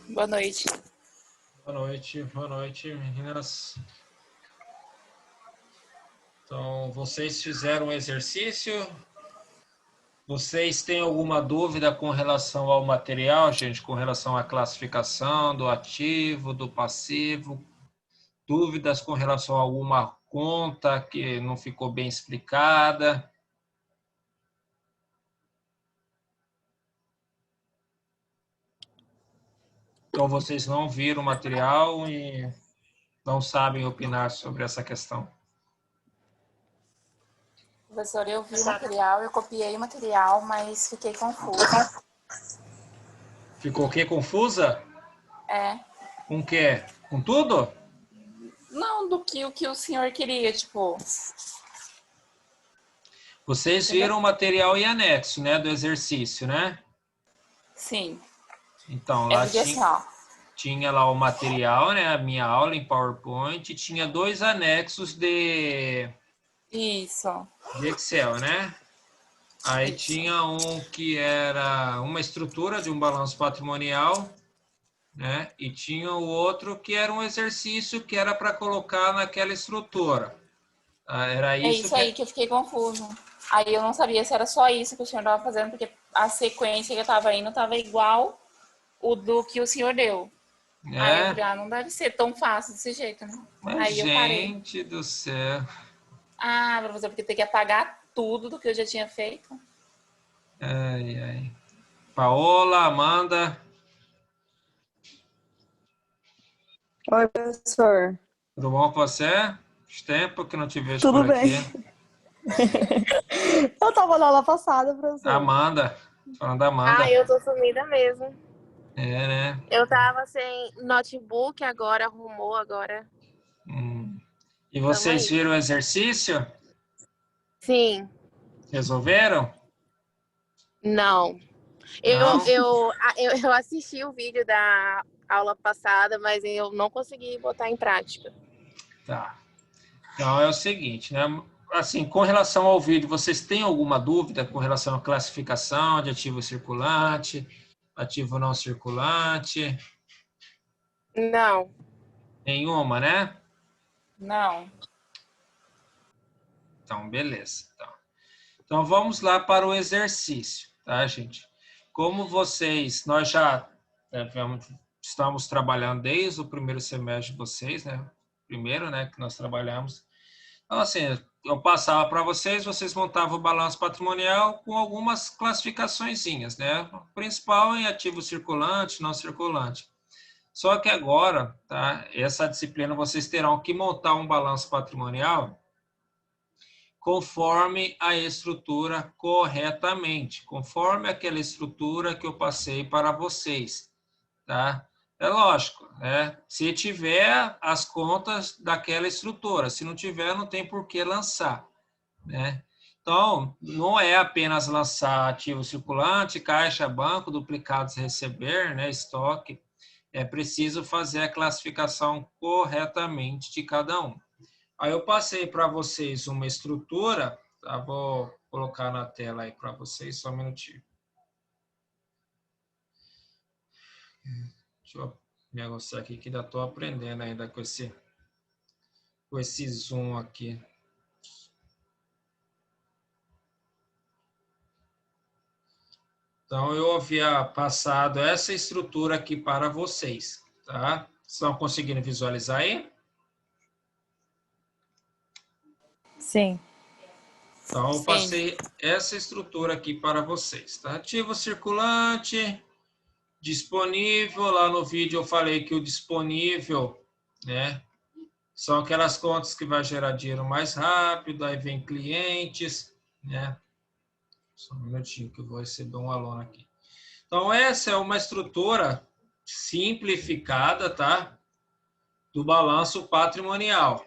Boa noite. Boa noite, meninas. Então, vocês fizeram o exercício? Vocês têm alguma dúvida com relação ao material, gente? Com relação à classificação do ativo, do passivo? Dúvidas com relação a alguma conta que não ficou bem explicada? Então, vocês não viram o material e não sabem opinar sobre essa questão? Professor, eu vi o material, eu copiei o material, mas fiquei confusa. Ficou o quê? Confusa? É. Com o quê? Com tudo? Não do que o senhor queria, tipo. Vocês Entendeu? viram o material e anexo, né, do exercício, né? Sim. Então, É lá porque assim, ó. tinha lá o material, né, a minha aula em PowerPoint, tinha dois anexos Isso. de Excel, né? Aí Isso. tinha um que era uma estrutura de um balanço patrimonial, né? E tinha o outro que era um exercício que era para colocar naquela estrutura. Era É isso isso que... aí que eu fiquei confuso. Aí eu não sabia se era só isso que o senhor estava fazendo, porque a sequência que eu estava indo estava igual o do que o senhor deu. Aí eu É, falei, não deve ser tão fácil desse jeito, né? mas Aí eu parei. gente do céu. Professor, porque tem que apagar tudo do que eu já tinha feito. Ai, ai. Paola, Amanda, Oi, professor. tudo bom com você? Faz tempo que não te vejo por Tudo bem? aqui. Eu tava na aula passada, professor. Amanda, falando da Amanda. Eu tô sumida mesmo. É, né? Eu tava sem notebook, agora arrumou, agora E tamo vocês aí. viram o exercício? Sim, Resolveram? não. Eu, Não? eu, eu assisti o vídeo da aula passada, mas eu não consegui botar em prática. Tá. Então é o seguinte, né? Assim, com relação ao vídeo, vocês têm alguma dúvida com relação à classificação de ativo circulante, ativo não circulante? Não. Nenhuma, né? Não. Então, beleza. Então, vamos lá para o exercício, tá, gente? Como nós já estamos trabalhando desde o primeiro semestre de vocês, né? Primeiro, né, que nós trabalhamos. Então, assim, eu passava para vocês, vocês montavam o balanço patrimonial com algumas classificaçõezinhas, né? O principal em ativo circulante, não circulante. Só que agora, tá? Essa disciplina vocês terão que montar um balanço patrimonial conforme a estrutura corretamente, conforme aquela estrutura que eu passei para vocês, tá? É lógico, né? Se tiver as contas daquela estrutura, se não tiver, não tem por que lançar, né? Então, não é apenas lançar ativo circulante, caixa, banco, duplicados a receber, né, estoque. É preciso fazer a classificação corretamente de cada um. Aí eu passei para vocês uma estrutura, tá? Vou colocar na tela aí para vocês, só um minutinho. Deixa eu negociar aqui que ainda estou aprendendo ainda com esse zoom aqui. Então, eu havia passado essa estrutura aqui para vocês, tá? Estão conseguindo visualizar aí? Sim. Então, eu Sim. passei essa estrutura aqui para vocês, tá? Ativo circulante, disponível, lá no vídeo eu falei que o disponível, né, são aquelas contas que vai gerar dinheiro mais rápido, aí vem clientes, né? Só um minutinho que eu vou receber um aluno aqui. Então, essa é uma estrutura simplificada, tá? Do balanço patrimonial.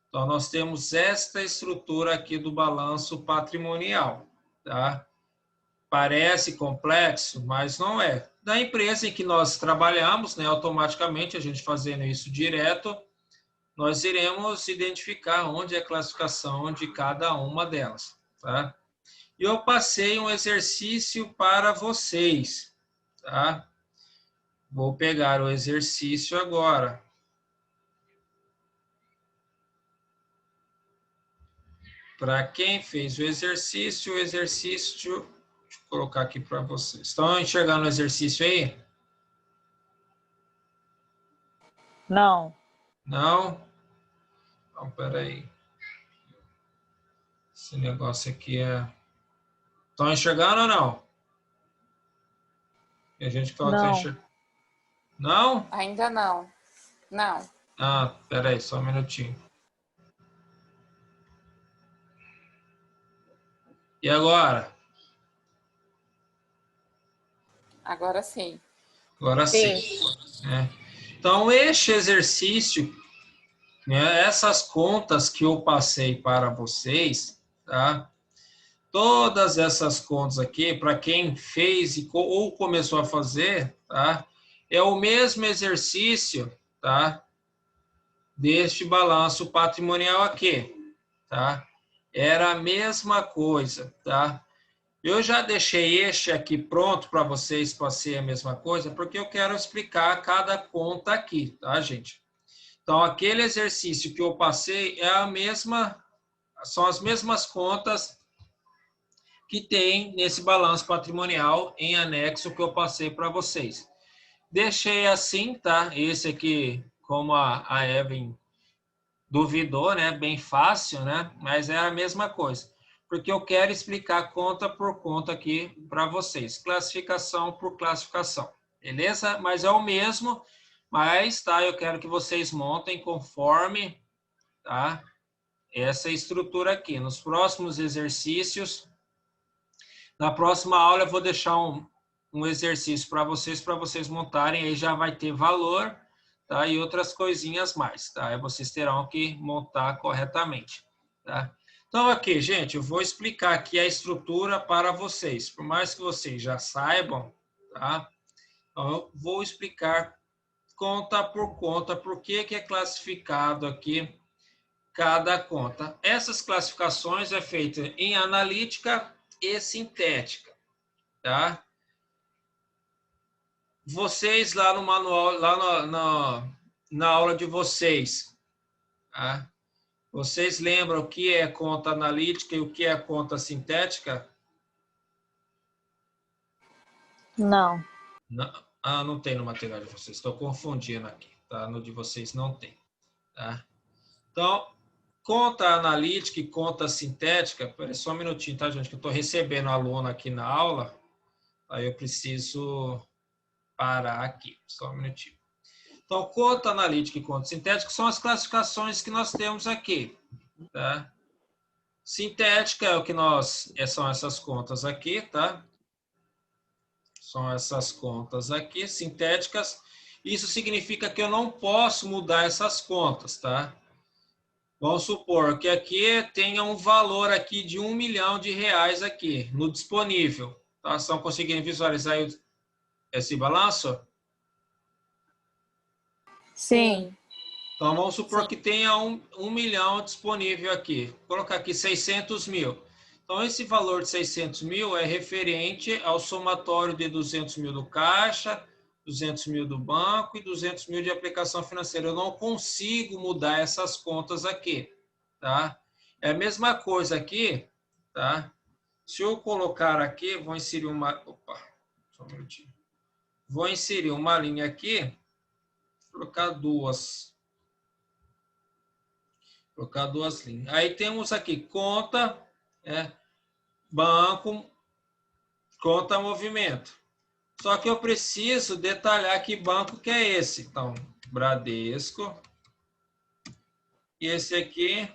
Então, nós temos esta estrutura aqui do balanço patrimonial, tá? Parece complexo, mas não é. Da empresa em que nós trabalhamos, né, automaticamente, a gente fazendo isso direto, nós iremos identificar onde é a classificação de cada uma delas, tá? E eu passei um exercício para vocês, tá? vou pegar o exercício agora. Para quem fez o exercício, deixa eu colocar aqui para vocês. Estão enxergando o exercício aí? Não. Não? Então, peraí. Esse negócio aqui é... Estão enxergando ou não? E a gente fala que está enxergando. Não? Ainda não. Não. Ah, peraí, só um minutinho. E agora? Agora sim. Agora sim. É. Então, este exercício, né, essas contas que eu passei para vocês, tá? Todas essas contas aqui, para quem fez ou começou a fazer, tá? É o mesmo exercício, tá? Deste balanço patrimonial aqui, tá? Era a mesma coisa, tá? Eu já deixei este aqui pronto para vocês para ser a mesma coisa, porque eu quero explicar cada conta aqui, tá, gente? Então, aquele exercício que eu passei é a mesma, são as mesmas contas que tem nesse balanço patrimonial em anexo que eu passei para vocês. Deixei assim, tá? Esse aqui, como a Evelyn duvidou, né? Bem fácil, né? Mas é a mesma coisa. Porque eu quero explicar conta por conta aqui para vocês. Classificação por classificação. Beleza? Mas é o mesmo, mas, tá? Eu quero que vocês montem conforme, tá? Essa estrutura aqui. Nos próximos exercícios, na próxima aula eu vou deixar um exercício para vocês montarem, aí já vai ter valor, tá? E outras coisinhas mais, tá? Aí vocês terão que montar corretamente, tá? Então, aqui, gente, eu vou explicar aqui a estrutura para vocês. Por mais que vocês já saibam, tá? Então, eu vou explicar conta por conta, por que é classificado aqui cada conta. Essas classificações é feita em analítica e sintética, tá? Vocês lá no manual, lá na aula de vocês, tá? Vocês lembram o que é conta analítica e o que é conta sintética? Não. Não tem no material de vocês. Estou confundindo aqui, tá? No de vocês não tem, tá? Então, conta analítica e conta sintética... Peraí, só um minutinho, tá, gente? Que eu estou recebendo aluno aqui na aula. Aí eu preciso parar aqui. Só um minutinho. Então, conta analítica e conta sintética são as classificações que nós temos aqui, tá? Sintética é o que são essas contas aqui, tá? São essas contas aqui, sintéticas. Isso significa que eu não posso mudar essas contas, tá? Vamos supor que aqui tenha um valor aqui de R$1 milhão aqui, no disponível, tá? Estão conseguindo visualizar esse balanço? Sim. Então, vamos supor que tenha um milhão disponível aqui. Vou colocar aqui 600 mil. Então, esse valor de 600 mil é referente ao somatório de 200 mil do caixa, 200 mil do banco e 200 mil de aplicação financeira. Eu não consigo mudar essas contas aqui, tá? É a mesma coisa aqui, tá? Se eu colocar aqui, vou inserir uma... Opa, só um minutinho. Vou inserir uma linha aqui, colocar duas linhas. Aí temos aqui conta, banco, conta movimento. Só que eu preciso detalhar que banco que é esse. Então, Bradesco. E esse aqui,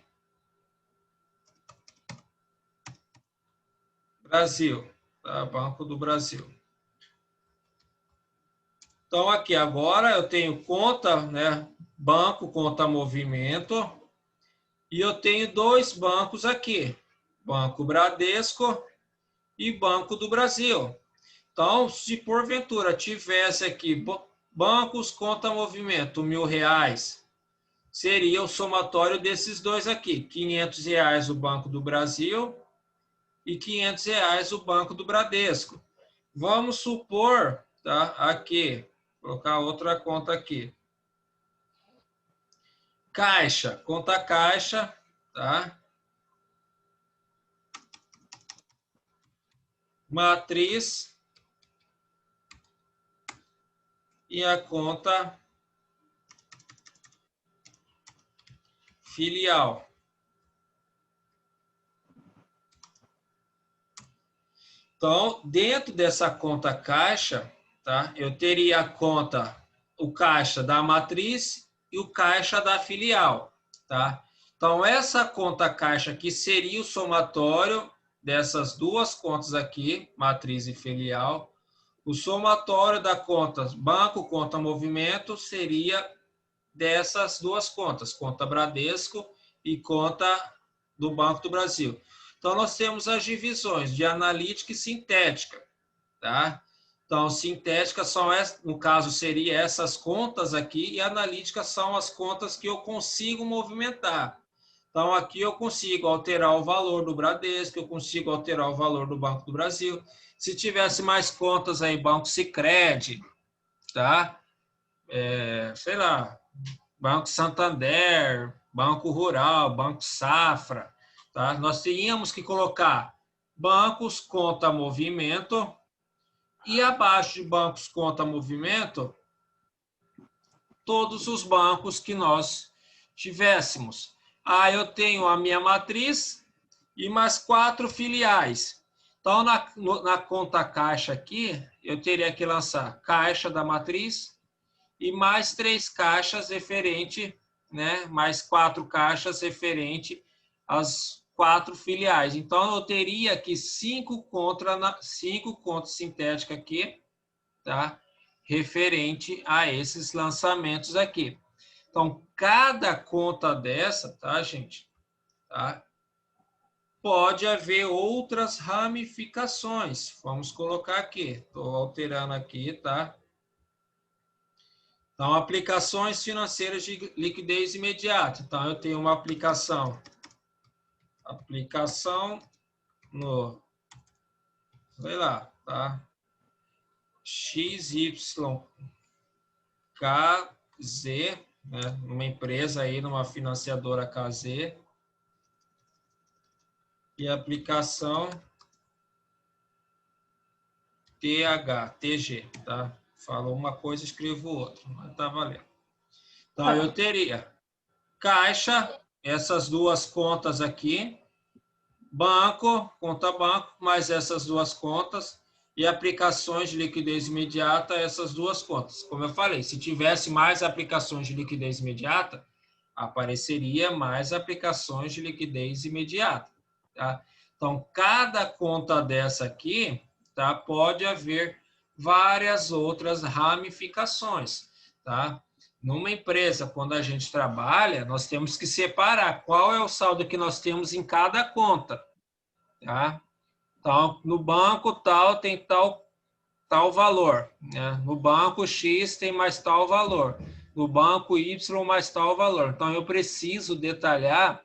Brasil, tá? Banco do Brasil. Então, aqui agora eu tenho conta, né? Banco, conta movimento. E eu tenho dois bancos aqui, Banco Bradesco e Banco do Brasil. Então, se porventura tivesse aqui bancos conta movimento R$1.000, seria o somatório desses dois aqui, R$500 o Banco do Brasil e R$500 o Banco do Bradesco. Vamos supor, tá, aqui colocar outra conta aqui. Caixa, conta caixa, tá? Matriz e a conta filial. Então, dentro dessa conta caixa, tá? Eu teria a conta, o caixa da matriz e o caixa da filial, tá? Então, essa conta caixa aqui seria o somatório dessas duas contas aqui, matriz e filial. O somatório da conta banco, conta movimento, seria dessas duas contas, conta Bradesco e conta do Banco do Brasil. Então, nós temos as divisões de analítica e sintética, tá? Então, sintética são, no caso, seria essas contas aqui, e analítica são as contas que eu consigo movimentar. Então, aqui eu consigo alterar o valor do Bradesco, eu consigo alterar o valor do Banco do Brasil. Se tivesse mais contas aí, Banco Sicredi, tá? Sei lá, Banco Santander, Banco Rural, Banco Safra, tá? Nós teríamos que colocar bancos conta movimento e abaixo de bancos conta movimento todos os bancos que nós tivéssemos. Eu tenho a minha matriz e mais 4 filiais. Então, na conta caixa aqui, eu teria que lançar caixa da matriz e mais 3 caixas referente, né? Mais 4 caixas referente às 4 filiais. Então, eu teria aqui 5 contas sintéticas aqui, tá? Referente a esses lançamentos aqui. Então, cada conta dessa, tá, gente? Tá? Pode haver outras ramificações. Vamos colocar aqui. Estou alterando aqui, tá? Então, aplicações financeiras de liquidez imediata. Então, eu tenho uma aplicação no, sei lá, tá? XYKZ, né? Numa empresa aí, numa financiadora KZ. E aplicação TG, tá? Falo uma coisa, escrevo outra, mas tá valendo. Então, eu teria caixa, essas duas contas aqui, banco, conta banco, mais essas duas contas, e aplicações de liquidez imediata, essas duas contas. Como eu falei, se tivesse mais aplicações de liquidez imediata, apareceria mais aplicações de liquidez imediata, tá? Então, cada conta dessa aqui, tá, pode haver várias outras ramificações, tá? Numa empresa, quando a gente trabalha, nós temos que separar qual é o saldo que nós temos em cada conta, tá? Então, no banco tal tem tal valor, né? No banco X tem mais tal valor, no banco Y mais tal valor. Então, eu preciso detalhar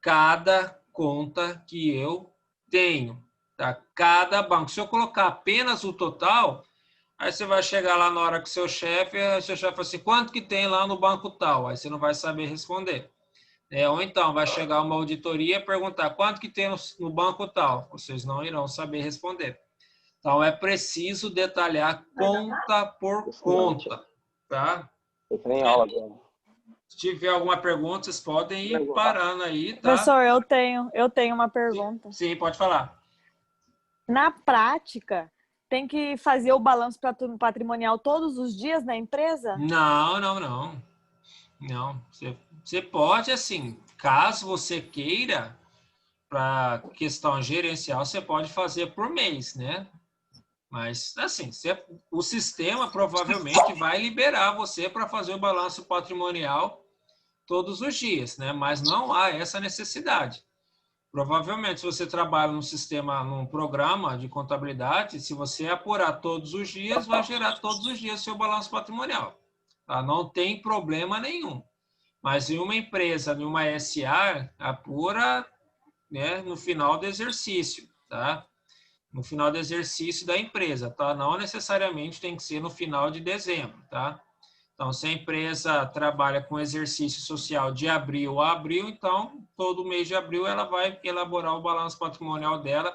cada conta que eu tenho, tá? Cada banco. Se eu colocar apenas o total, aí você vai chegar lá na hora com o seu chefe fala assim, quanto que tem lá no banco tal? Aí você não vai saber responder. Ou então, vai chegar uma auditoria e perguntar quanto que tem no banco tal? Vocês não irão saber responder. Então, é preciso detalhar conta por conta, tá? Eu tenho aula agora. Se tiver alguma pergunta, vocês podem ir parando aí, tá? Professor, eu tenho uma pergunta. Sim, pode falar. Na prática, tem que fazer o balanço patrimonial todos os dias na empresa? Não. Não. Você pode, assim, caso você queira, para questão gerencial, você pode fazer por mês, né? Mas, assim, o sistema provavelmente vai liberar você para fazer o balanço patrimonial todos os dias, né? Mas não há essa necessidade. Provavelmente, se você trabalha num sistema, num programa de contabilidade, se você apurar todos os dias, vai gerar todos os dias seu balanço patrimonial. Tá? Não tem problema nenhum. Mas em uma empresa, em uma SA, apura, né, no final do exercício, tá? No final do exercício da empresa, tá? Não necessariamente tem que ser no final de dezembro, tá? Então, se a empresa trabalha com exercício social de abril a abril, então, todo mês de abril ela vai elaborar o balanço patrimonial dela.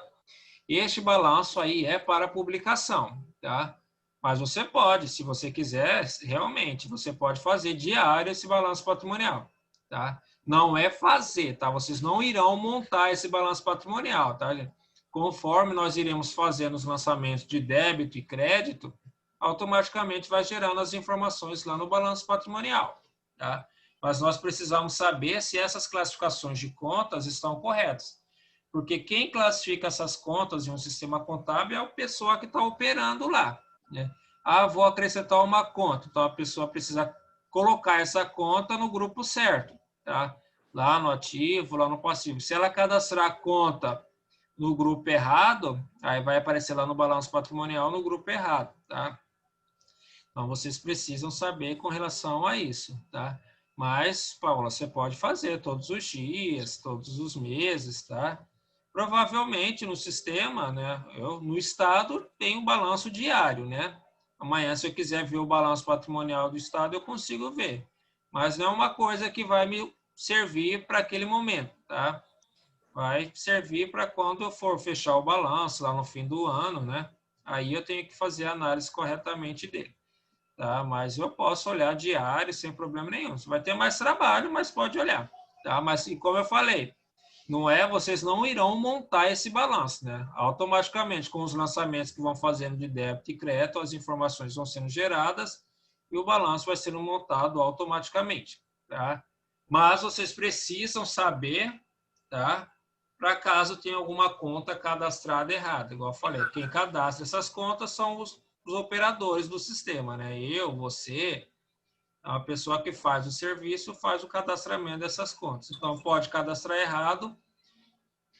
Este balanço aí é para publicação, tá? Mas você pode, se você quiser, realmente, você pode fazer diário esse balanço patrimonial, tá? Não é fazer, tá? Vocês não irão montar esse balanço patrimonial, tá, gente? Conforme nós iremos fazendo os lançamentos de débito e crédito, automaticamente vai gerando as informações lá no balanço patrimonial, tá? Mas nós precisamos saber se essas classificações de contas estão corretas. Porque quem classifica essas contas em um sistema contábil é a pessoa que está operando lá, né? Ah, vou acrescentar uma conta. Então, a pessoa precisa colocar essa conta no grupo certo, tá? Lá no ativo, lá no passivo. Se ela cadastrar a conta no grupo errado, aí vai aparecer lá no balanço patrimonial no grupo errado, tá? Então, vocês precisam saber com relação a isso, tá? Mas, Paula, você pode fazer todos os dias, todos os meses, tá? Provavelmente no sistema, né? No estado tem um balanço diário, né? Amanhã, se eu quiser ver o balanço patrimonial do estado, eu consigo ver. Mas não é uma coisa que vai me servir para aquele momento, tá? Vai servir para quando eu for fechar o balanço lá no fim do ano, né? Aí eu tenho que fazer a análise corretamente dele, tá? Mas eu posso olhar diário sem problema nenhum. Você vai ter mais trabalho, mas pode olhar, tá? Mas, e como eu falei, vocês não irão montar esse balanço, né? Automaticamente, com os lançamentos que vão fazendo de débito e crédito, as informações vão sendo geradas e o balanço vai sendo montado automaticamente, tá? Mas vocês precisam saber, tá? Para caso tenha alguma conta cadastrada errada. Igual eu falei, quem cadastra essas contas são os operadores do sistema, né? Eu, você, a pessoa que faz o serviço, faz o cadastramento dessas contas. Então, pode cadastrar errado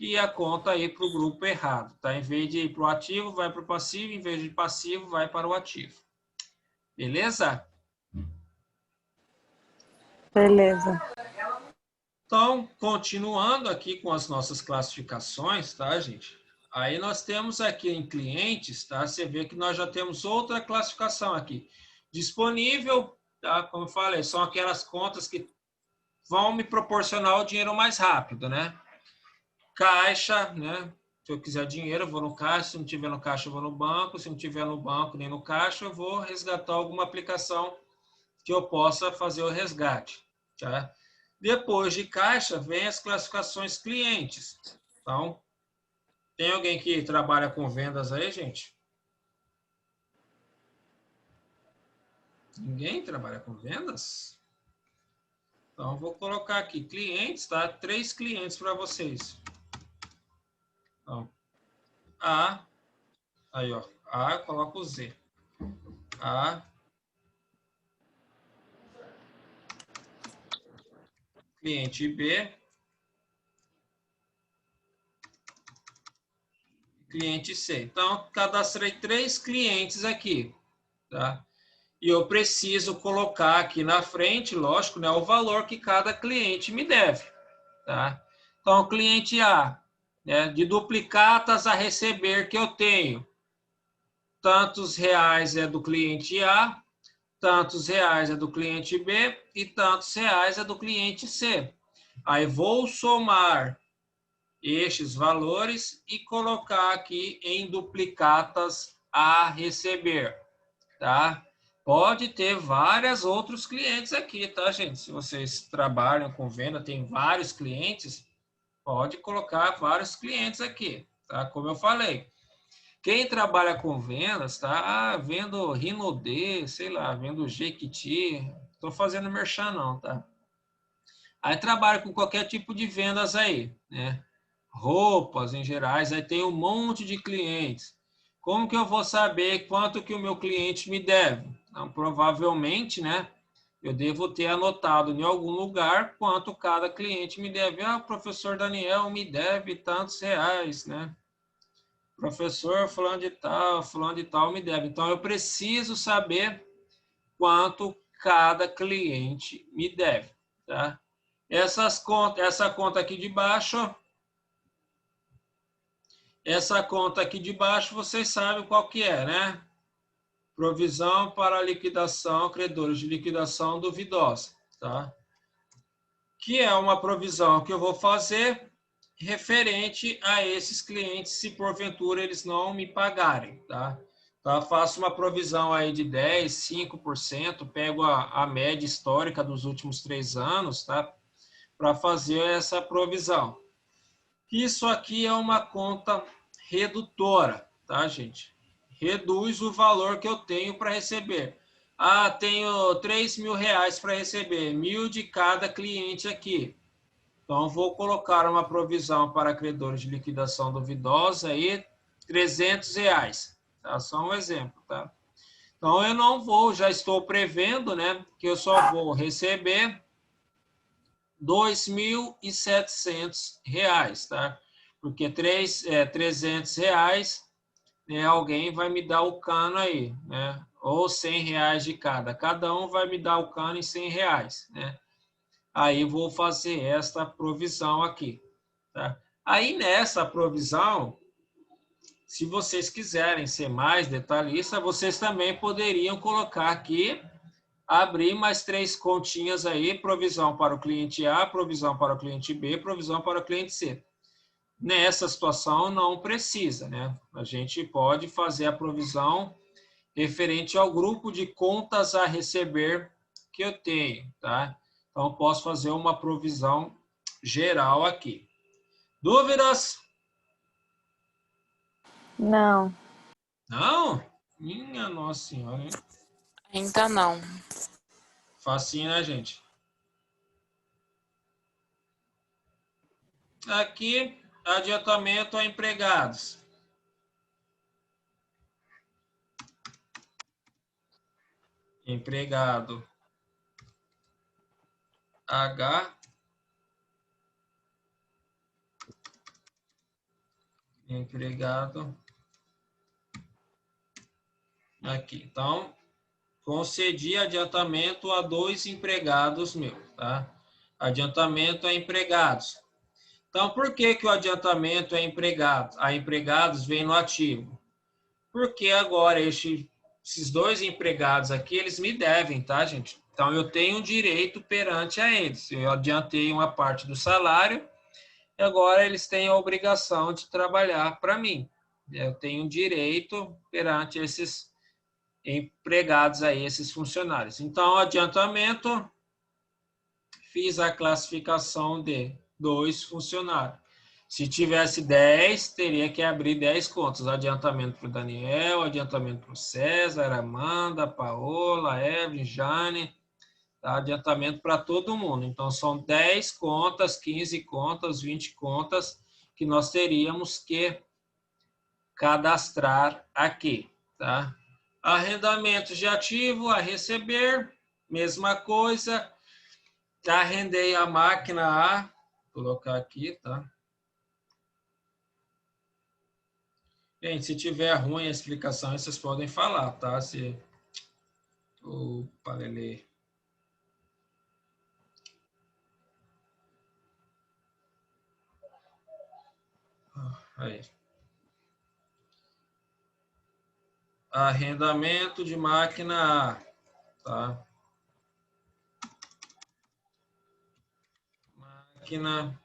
e a conta ir para o grupo errado, tá? Em vez de ir para o ativo, vai para o passivo. Em vez de passivo, vai para o ativo. Beleza? Beleza. Então, continuando aqui com as nossas classificações, tá, gente? Aí nós temos aqui em clientes, tá? Você vê que nós já temos outra classificação aqui. Disponível, tá? Como eu falei, são aquelas contas que vão me proporcionar o dinheiro mais rápido, né? Caixa, né? Se eu quiser dinheiro, eu vou no caixa. Se não tiver no caixa, eu vou no banco. Se não tiver no banco nem no caixa, eu vou resgatar alguma aplicação que eu possa fazer o resgate, tá? Depois de caixa, vem as classificações clientes. Então, tem alguém que trabalha com vendas aí, gente? Ninguém trabalha com vendas? Então, vou colocar aqui clientes, tá? 3 clientes para vocês. Então, A, aí, ó. A, eu coloco o Z. A, cliente B, cliente C. Então, cadastrei 3 clientes aqui, tá? E eu preciso colocar aqui na frente, lógico, né, o valor que cada cliente me deve, tá? Então, o cliente A, né, de duplicatas a receber que eu tenho, tantos reais é do cliente A, tantos reais é do cliente B e tantos reais é do cliente C. Aí vou somar estes valores e colocar aqui em duplicatas a receber, tá? Pode ter vários outros clientes aqui, tá, gente? Se vocês trabalham com venda, tem vários clientes, pode colocar vários clientes aqui, tá? Como eu falei, quem trabalha com vendas, tá? Vendo Rinodê, sei lá, vendo Jequiti, tô fazendo merchan não, tá? Aí trabalha com qualquer tipo de vendas aí, né? Roupas em gerais, aí tem um monte de clientes. Como que eu vou saber quanto que o meu cliente me deve? Então, provavelmente, né, eu devo ter anotado em algum lugar quanto cada cliente me deve. Ah, o professor Daniel me deve tantos reais, né? Professor fulano de tal me deve. Então, eu preciso saber quanto cada cliente me deve, tá? Essa conta aqui de baixo Essa conta aqui de baixo, vocês sabem qual que é, né? Provisão para liquidação, credores de liquidação duvidosa, tá? Que é uma provisão que eu vou fazer referente a esses clientes, se porventura eles não me pagarem, tá? Então, eu faço uma provisão aí de 10%, 5%, pego a média histórica dos últimos 3 anos, tá? Para fazer essa provisão. Isso aqui é uma conta redutora, tá, gente? Reduz o valor que eu tenho para receber. Ah, tenho 3 mil reais para receber, 1.000 de cada cliente aqui. Então, vou colocar uma provisão para credores de liquidação duvidosa aí, 300 reais. Tá? Só um exemplo, tá? Então, eu não vou, já estou prevendo, né, que eu só vou receber R$ 2.700, tá? Porque 300 reais, né, alguém vai me dar o cano aí, né? Ou 100 reais de cada. Cada um vai me dar o cano em 100 reais, né? Aí vou fazer esta provisão aqui, tá? Aí nessa provisão, se vocês quiserem ser mais detalhista, vocês também poderiam colocar aqui, abrir mais 3 continhas aí, provisão para o cliente A, provisão para o cliente B, provisão para o cliente C. Nessa situação não precisa, né? A gente pode fazer a provisão referente ao grupo de contas a receber que eu tenho, tá? Então, posso fazer uma provisão geral aqui. Dúvidas? Não. Não? Minha Nossa Senhora, hein? Ainda não. Facinho, né, gente? Aqui, adiantamento a empregados. Empregado H. Empregado aqui. Então, concedi adiantamento a 2 empregados meus, tá? Adiantamento a empregados. Então, por que que o adiantamento é empregado? A empregados vem no ativo. Porque agora esses 2 empregados aqui, eles me devem, tá, gente? Então, eu tenho um direito perante a eles. Eu adiantei uma parte do salário e agora eles têm a obrigação de trabalhar para mim. Eu tenho um direito perante esses empregados aí, esses funcionários. Então, adiantamento, fiz a classificação de 2 funcionários. Se tivesse 10, teria que abrir 10 contas. Adiantamento para o Daniel, adiantamento para o César, Amanda, Paola, Evelyn, Jane. Tá? Adiantamento para todo mundo. Então, são 10 contas, 15 contas, 20 contas que nós teríamos que cadastrar aqui. Tá? Arrendamentos de ativo a receber, mesma coisa. Arrendei a máquina A, vou colocar aqui, tá? Gente, se tiver ruim a explicação, vocês podem falar, tá? Se... Opa, Lelê. Aí. Arrendamento de máquina A, tá? Máquina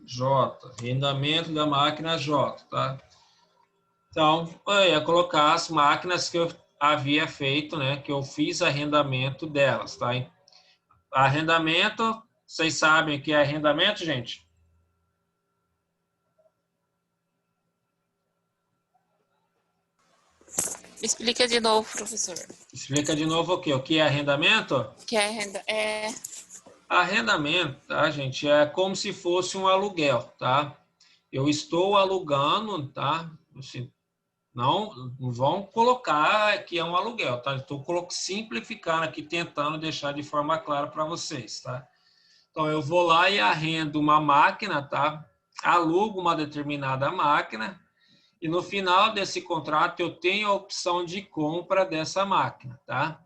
J, arrendamento da máquina J, tá? Então, eu ia colocar as máquinas que eu havia feito, né? Que eu fiz arrendamento delas, tá? Arrendamento, vocês sabem o que é arrendamento, gente? Explica de novo, professor. Explica de novo o quê? O que é arrendamento? Que é renda. Arrendamento, tá, gente? É como se fosse um aluguel, tá? Eu estou alugando, tá? Assim, não vão colocar que é um aluguel, tá? Estou simplificando aqui, tentando deixar de forma clara para vocês, tá? Então, eu vou lá e arrendo uma máquina, tá? Alugo uma determinada máquina e no final desse contrato eu tenho a opção de compra dessa máquina, tá?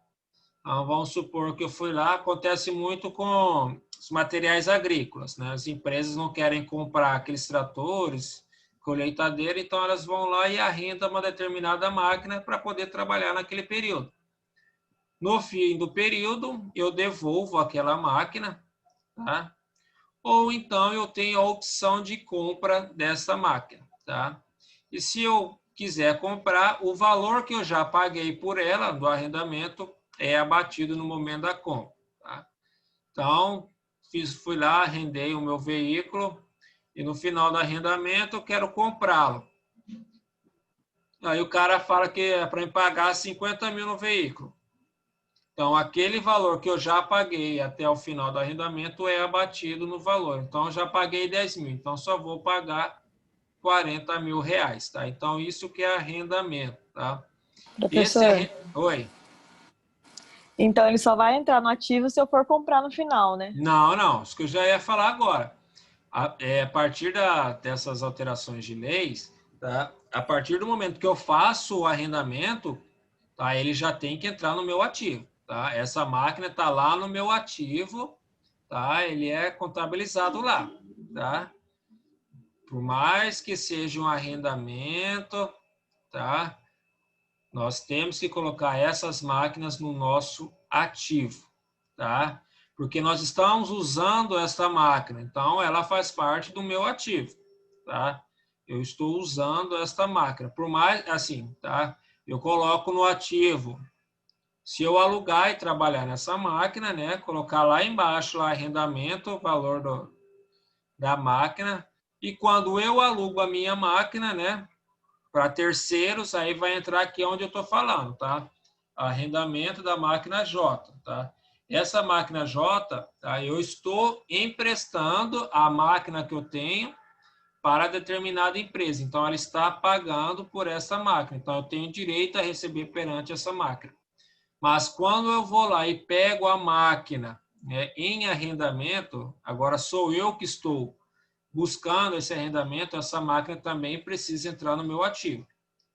Então, vamos supor que eu fui lá, acontece muito com os materiais agrícolas, né? As empresas não querem comprar aqueles tratores colheitadeira, então elas vão lá e arrendam uma determinada máquina para poder trabalhar naquele período. No fim do período, eu devolvo aquela máquina, tá? Ou então eu tenho a opção de compra dessa máquina, tá? E se eu quiser comprar, o valor que eu já paguei por ela, do arrendamento, é abatido no momento da compra, tá? Então, fui lá, arrendei o meu veículo e no final do arrendamento eu quero comprá-lo. Aí o cara fala que é para pagar 50 mil no veículo. Então, aquele valor que eu já paguei até o final do arrendamento é abatido no valor. Então, eu já paguei 10 mil, então só vou pagar 40 mil reais, tá? Então, isso que é arrendamento, tá? Professor, Oi. então ele só vai entrar no ativo se eu for comprar no final, né? Não, isso que eu já ia falar agora. A partir dessas alterações de leis, tá? A partir do momento que eu faço o arrendamento, tá? Ele já tem que entrar no meu ativo, tá? Essa máquina está lá no meu ativo, tá? Ele é contabilizado lá, tá? Por mais que seja um arrendamento, tá? Nós temos que colocar essas máquinas no nosso ativo, tá? Porque nós estamos usando essa máquina, então ela faz parte do meu ativo, tá? Eu estou usando esta máquina, por mais assim, tá? Eu coloco no ativo. Se eu alugar e trabalhar nessa máquina, né? Colocar lá embaixo lá arrendamento, o valor da máquina. E quando eu alugo a minha máquina, né? Para terceiros, aí vai entrar aqui onde eu estou falando, tá? Arrendamento da máquina J, tá? Essa máquina J, tá? Eu estou emprestando a máquina que eu tenho para determinada empresa. Então, ela está pagando por essa máquina. Então, eu tenho direito a receber perante essa máquina. Mas quando eu vou lá e pego a máquina, né, em arrendamento, agora sou eu que estou buscando esse arrendamento, essa máquina também precisa entrar no meu ativo,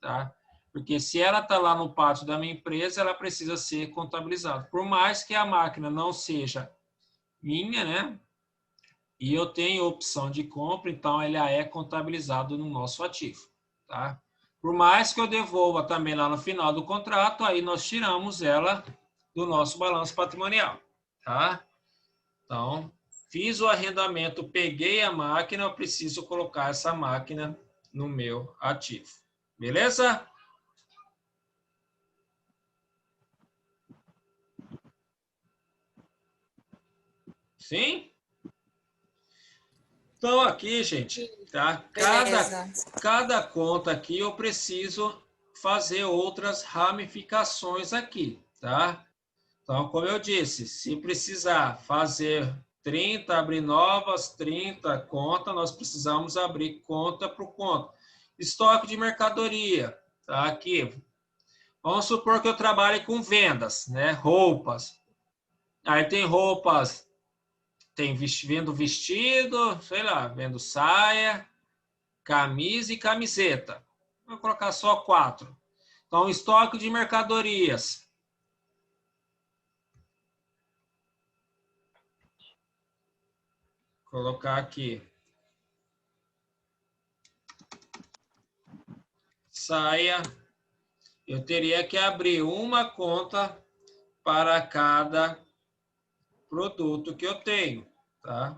tá? Porque se ela está lá no pátio da minha empresa, ela precisa ser contabilizada. Por mais que a máquina não seja minha, né? E eu tenho opção de compra, então ela é contabilizado no nosso ativo, tá? Por mais que eu devolva também lá no final do contrato, aí nós tiramos ela do nosso balanço patrimonial, tá? Então, fiz o arrendamento, peguei a máquina, eu preciso colocar essa máquina no meu ativo. Beleza? Sim? Então, aqui, gente, tá? Cada conta aqui eu preciso fazer outras ramificações aqui, tá? Então, como eu disse, se precisar fazer 30, abrir novas 30 contas, nós precisamos abrir conta por conta. Estoque de mercadoria, tá aqui. Vamos supor que eu trabalhe com vendas, né? Roupas. Aí tem roupas, vendo vestido, sei lá, vendo saia, camisa e camiseta. Vou colocar só 4. Então, estoque de mercadorias. Colocar aqui. Saia. Eu teria que abrir uma conta para cada produto que eu tenho, tá?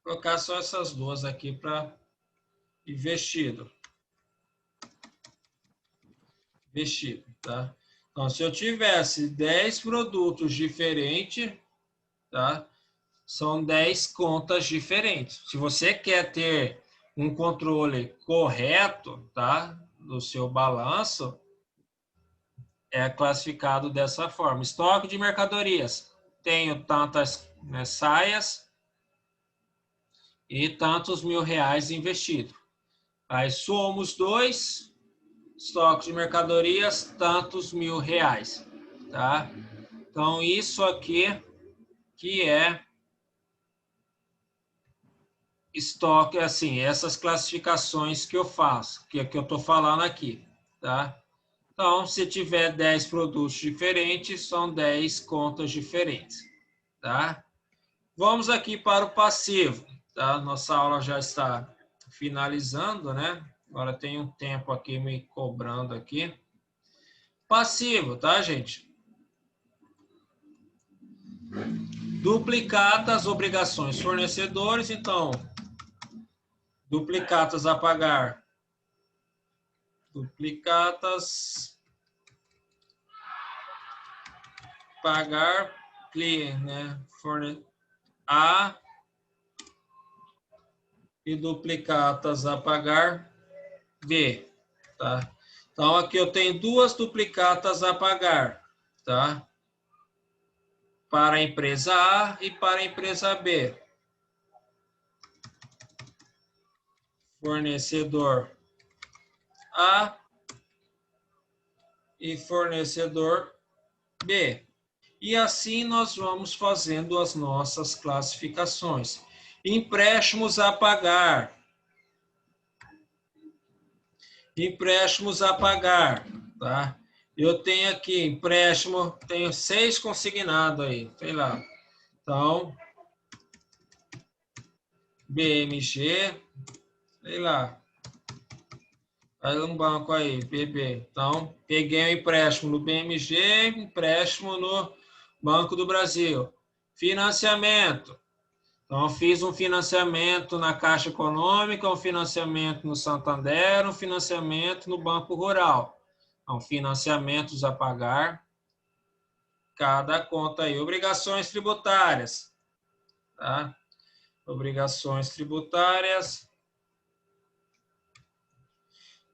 Vou colocar só essas duas aqui para vestido. Vestido, tá? Então, se eu tivesse 10 produtos diferentes, tá? São 10 contas diferentes. Se você quer ter um controle correto, tá? Do seu balanço, é classificado dessa forma. Estoque de mercadorias. Tenho tantas, né, saias e tantos R$1.000 investido. Aí somos 2, estoque de mercadorias, tantos R$1.000, tá? Então, isso aqui que é estoque, assim, essas classificações que eu faço, que é que eu estou falando aqui, tá? Então, se tiver 10 produtos diferentes, são 10 contas diferentes, tá? Vamos aqui para o passivo, tá? Nossa aula já está finalizando, né? Agora tem um tempo aqui me cobrando aqui. Passivo, tá, gente? Duplicatas, obrigações, fornecedores. Então, duplicatas a pagar. Duplicatas pagar cliente, né? A e duplicatas a pagar B, tá? Então, aqui eu tenho duas duplicatas a pagar, tá? Para a empresa A e para a empresa B. Fornecedor A e fornecedor B. E assim nós vamos fazendo as nossas classificações. Empréstimos a pagar. Empréstimos a pagar, tá? Eu tenho aqui empréstimo, tenho 6 consignados aí, sei lá. Então, BMG, sei lá. Faz um banco aí, BB. Então, peguei um empréstimo no BMG, empréstimo no Banco do Brasil. Financiamento. Então, fiz um financiamento na Caixa Econômica, um financiamento no Santander, um financiamento no Banco Rural. Então, financiamentos a pagar, cada conta aí. Obrigações tributárias, tá? Obrigações tributárias.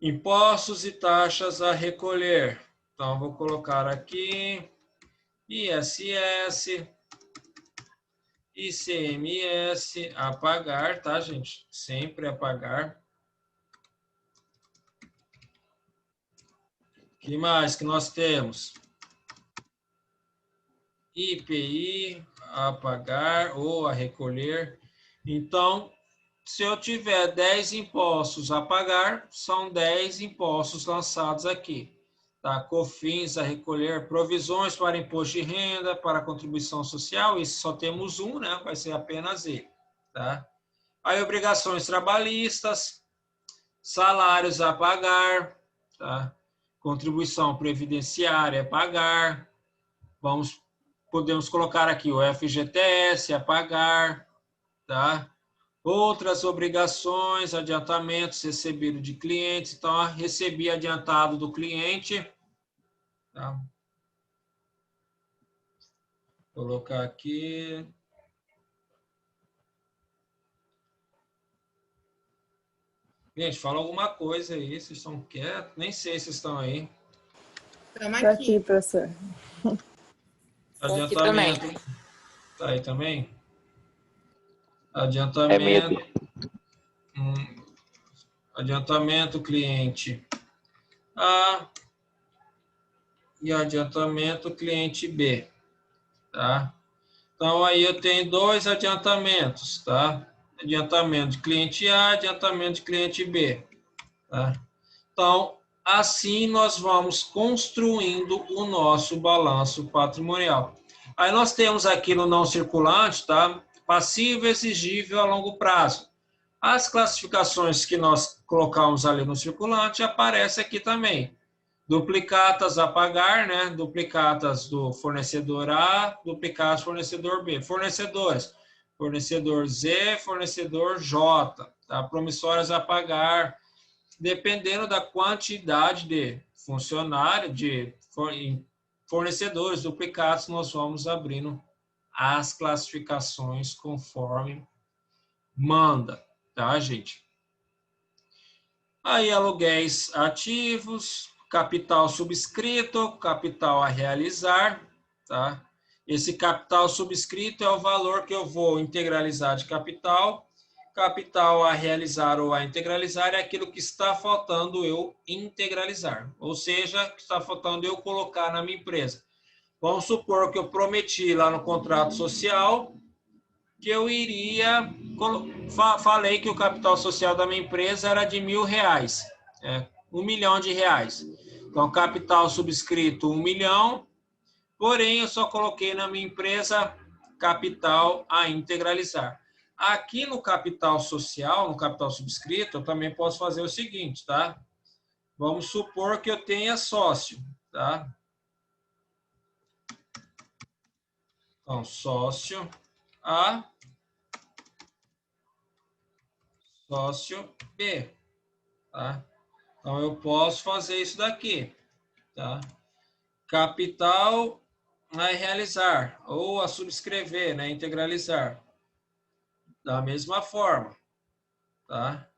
Impostos e taxas a recolher. Então, vou colocar aqui ISS, ICMS a pagar, tá, gente? Sempre a pagar. O que mais que nós temos? IPI a pagar ou a recolher. Então, se eu tiver 10 impostos a pagar, são 10 impostos lançados aqui. Tá? COFINS a recolher, provisões para imposto de renda, para contribuição social, isso só temos um, né? Vai ser apenas ele. Tá? Aí, obrigações trabalhistas, salários a pagar, tá? Contribuição previdenciária a pagar, podemos colocar aqui o FGTS a pagar, tá? Outras obrigações, adiantamentos recebidos de clientes. Então, recebi adiantado do cliente. Tá? Vou colocar aqui. Gente, fala alguma coisa aí, vocês estão quietos? Nem sei se vocês estão aí. Estamos Tô aqui. aqui, professor. Adiantamento. também. Tá aí também? Adiantamento. Adiantamento cliente A e adiantamento cliente B, tá? Então, aí eu tenho 2 adiantamentos, tá? Adiantamento de cliente A, adiantamento de cliente B, tá? Então, assim nós vamos construindo o nosso balanço patrimonial. Aí nós temos aqui no não circulante, tá? Passivo exigível a longo prazo. As classificações que nós colocamos ali no circulante aparecem aqui também. Duplicatas a pagar, né? Duplicatas do fornecedor A, duplicatas do fornecedor B. Fornecedores, fornecedor Z, fornecedor J, tá? Promissórias a pagar, dependendo da quantidade de funcionários, de fornecedores duplicados, nós vamos abrindo as classificações conforme manda, tá, gente? Aí, aluguéis ativos, capital subscrito, capital a realizar, tá? Esse capital subscrito é o valor que eu vou integralizar de capital. Capital a realizar ou a integralizar é aquilo que está faltando eu integralizar, ou seja, que está faltando eu colocar na minha empresa. Vamos supor que eu prometi lá no contrato social que eu iria... Falei que o capital social da minha empresa era de R$1.000, R$1 milhão. Então, capital subscrito 1 milhão, porém, eu só coloquei na minha empresa capital a integralizar. Aqui no capital social, no capital subscrito, eu também posso fazer o seguinte, tá? Vamos supor que eu tenha sócio, tá? Então, sócio A, sócio B, tá? Então, eu posso fazer isso daqui, tá? Capital a realizar, ou a subscrever, né? Integralizar. Da mesma forma, tá?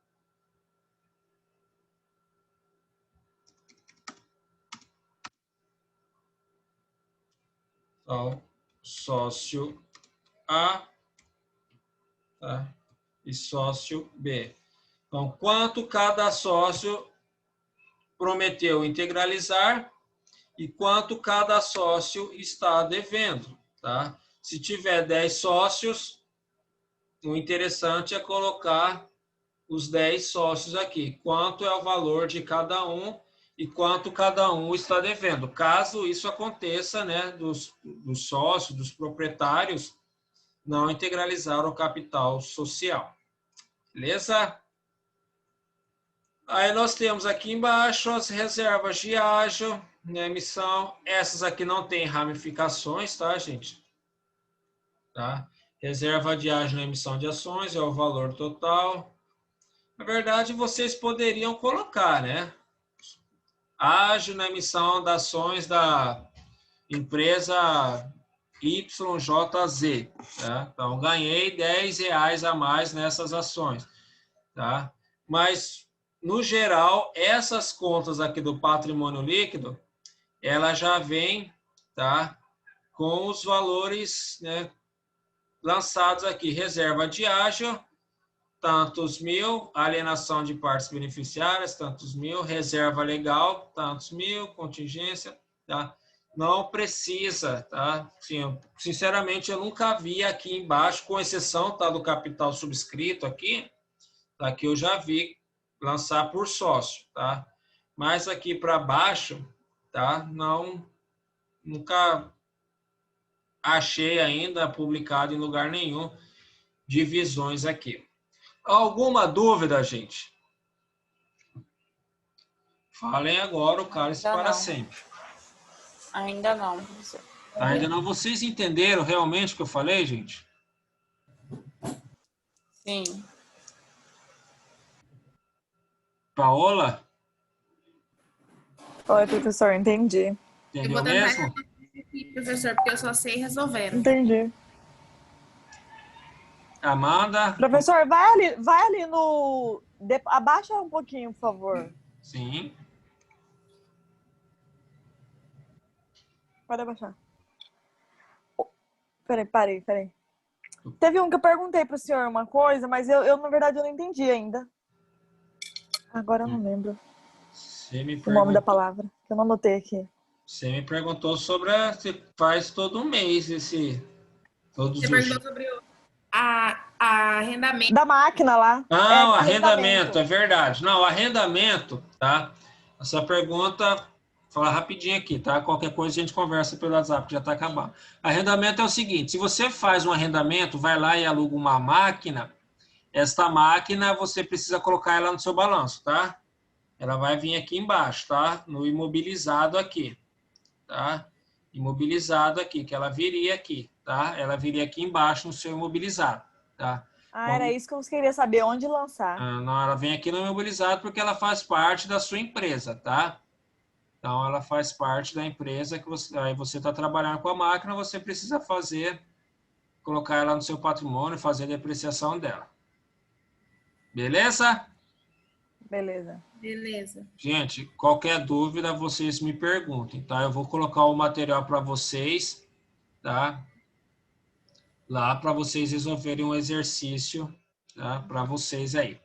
Então, sócio A, tá? E sócio B. Então, quanto cada sócio prometeu integralizar e quanto cada sócio está devendo, tá? Se tiver 10 sócios, o interessante é colocar os 10 sócios aqui. Quanto é o valor de cada um e quanto cada um está devendo. Caso isso aconteça, né, dos sócios, dos proprietários, não integralizaram o capital social. Beleza? Aí nós temos aqui embaixo as reservas de ágio na emissão. Essas aqui não tem ramificações, tá, gente? Tá? Reserva de ágio na emissão de ações é o valor total. Na verdade, vocês poderiam colocar, né? Ágio na emissão das ações da empresa YJZ. Tá? Então, ganhei R$10 a mais nessas ações. Tá? Mas, no geral, essas contas aqui do patrimônio líquido, ela já vem, tá? Com os valores, né, lançados aqui. Reserva de ágio, tantos mil, alienação de partes beneficiárias, tantos mil, reserva legal, tantos mil, contingência, tá? Não precisa, tá? Sim, sinceramente, eu nunca vi aqui embaixo, com exceção, tá, do capital subscrito aqui, tá? Que eu já vi lançar por sócio, tá? Mas aqui para baixo, tá? Não, nunca achei ainda publicado em lugar nenhum divisões aqui. Alguma dúvida, gente? Falem agora o cálice Ainda para não. sempre. Ainda não, professor. Ainda não. Vocês entenderam realmente o que eu falei, gente? Sim. Paola? Oi, professor, entendi. Eu Entendeu vou tentar mesmo? aqui, professor, porque eu só sei resolvendo. Entendi. Amanda? Professor, vai ali no. Abaixa um pouquinho, por favor. Sim. Pode abaixar. Peraí. Teve um que eu perguntei pro senhor uma coisa, mas eu na verdade, eu não entendi ainda. Agora eu não lembro Você me o nome da perguntou, palavra, que eu não anotei aqui. você me perguntou sobre se faz todo mês esse... Todos Você os... perguntou sobre a arrendamento. Da máquina lá. Não, arrendamento, é verdade. Não, arrendamento, tá? Essa pergunta, vou falar rapidinho aqui, tá? Qualquer coisa a gente conversa pelo WhatsApp, que já está acabando. Arrendamento é o seguinte, se você faz um arrendamento, vai lá e aluga uma máquina, esta máquina você precisa colocar ela no seu balanço, tá? Ela vai vir aqui embaixo, tá? No imobilizado aqui, tá? Imobilizado aqui, que ela viria aqui, tá? Ela viria aqui embaixo no seu imobilizado, tá? Ah, era isso que eu queria saber, onde lançar. Não, ela vem aqui no imobilizado porque ela faz parte da sua empresa, tá? Então, ela faz parte da empresa que você... Aí você está trabalhando com a máquina, você precisa fazer, colocar ela no seu patrimônio, fazer a depreciação dela. Beleza? Beleza. Beleza. Gente, qualquer dúvida, vocês me perguntem, tá? Eu vou colocar o material para vocês, tá? Lá para vocês resolverem um exercício, tá? Para vocês aí.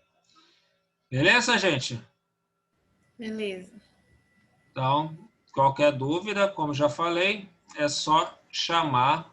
Beleza, gente? Beleza. Então, qualquer dúvida, como já falei, é só chamar